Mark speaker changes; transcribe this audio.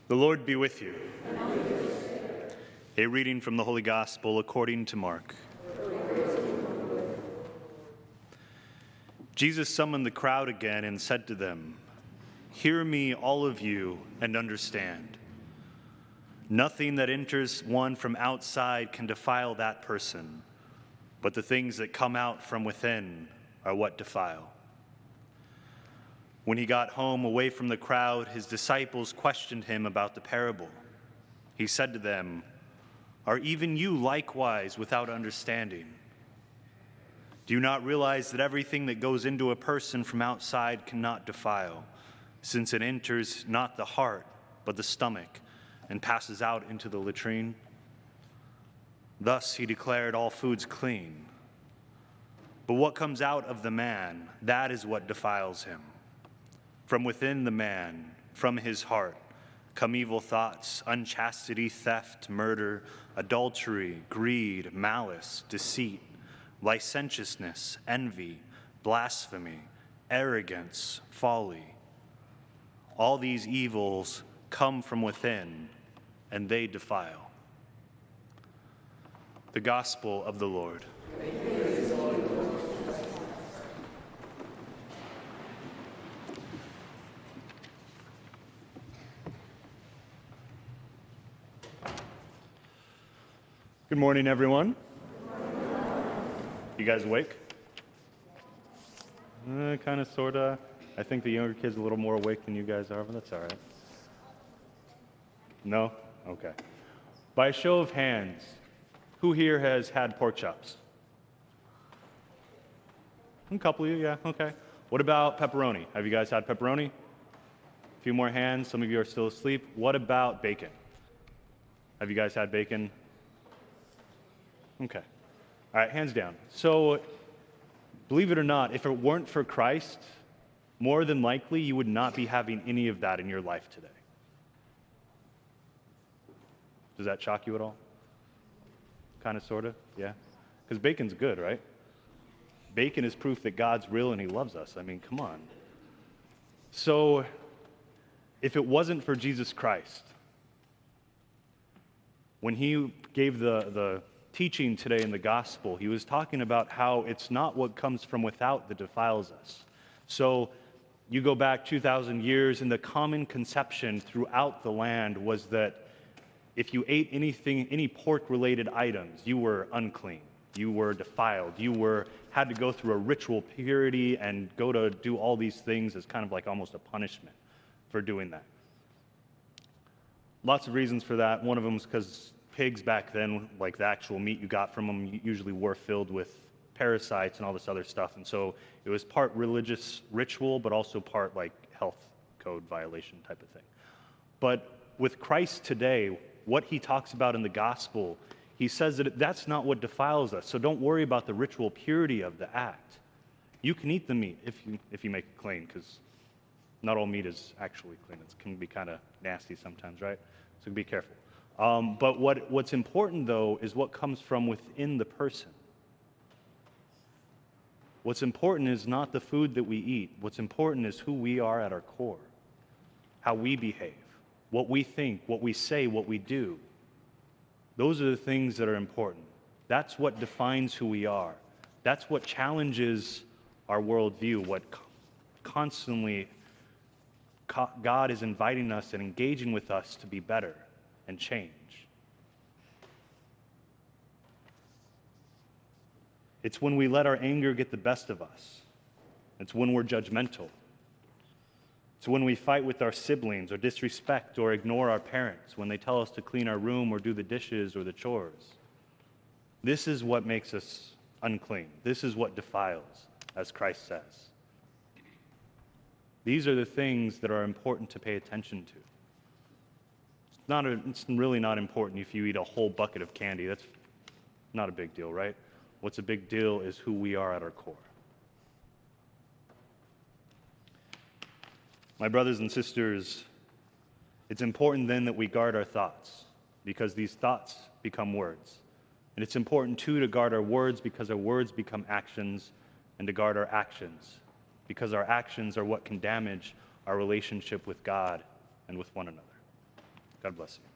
Speaker 1: The Lord be with you. A reading from the Holy Gospel according to Mark. Jesus summoned the crowd again and said to them, "Hear me, all of you, and understand. Nothing that enters one from outside can defile that person, but the things that come out from within are what defile." When he got home away from the crowd, his disciples questioned him about the parable. He said to them, "Are even you likewise without understanding? Do you not realize that everything that goes into a person from outside cannot defile, since it enters not the heart, but the stomach, and passes out into the latrine? Thus he declared all foods clean. But what comes out of the man, that is what defiles him. From within the man, from his heart, come evil thoughts, unchastity, theft, murder, adultery, greed, malice, deceit, licentiousness, envy, blasphemy, arrogance, folly. All these evils come from within, and they defile." The Gospel of the Lord. Good morning, everyone. You guys awake? Kind of, sort of. I think the younger kids are a little more awake than you guys are, but that's all right. No? Okay. By a show of hands, who here has had pork chops? A couple of you, yeah, okay. What about pepperoni? Have you guys had pepperoni? A few more hands. Some of you are still asleep. What about bacon? Have you guys had bacon? Okay. All right, hands down. So, believe it or not, if it weren't for Christ, more than likely you would not be having any of that in your life today. Does that shock you at all? Kind of, sort of, yeah? Because bacon's good, right? Bacon is proof that God's real and he loves us. I mean, come on. So, if it wasn't for Jesus Christ, when he gave the teaching today in the gospel, he was talking about how it's not what comes from without that defiles us. So you go back 2,000 years, and the common conception throughout the land was that if you ate anything, any pork-related items, you were unclean, you were defiled, had to go through a ritual purity and go to do all these things as kind of like almost a punishment for doing that. Lots of reasons for that. One of them is because pigs back then, like the actual meat you got from them, usually were filled with parasites and all this other stuff. And so it was part religious ritual, but also part like health code violation type of thing. But with Christ today, what he talks about in the gospel, he says that that's not what defiles us. So don't worry about the ritual purity of the act. You can eat the meat if you make it clean, because not all meat is actually clean. It can be kind of nasty sometimes, right? So be careful. But what's important, though, is what comes from within the person. What's important is not the food that we eat. What's important is who we are at our core, how we behave, what we think, what we say, what we do. Those are the things that are important. That's what defines who we are. That's what challenges our worldview, what constantly God is inviting us and engaging with us to be better and change. It's when we let our anger get the best of us. It's when we're judgmental. It's when we fight with our siblings or disrespect or ignore our parents when they tell us to clean our room or do the dishes or the chores. This is what makes us unclean. This is what defiles, as Christ says. These are the things that are important to pay attention to. It's really not important if you eat a whole bucket of candy. That's not a big deal, right? What's a big deal is who we are at our core. My brothers and sisters, it's important then that we guard our thoughts, because these thoughts become words. And it's important, too, to guard our words, because our words become actions, and to guard our actions, because our actions are what can damage our relationship with God and with one another. God bless you.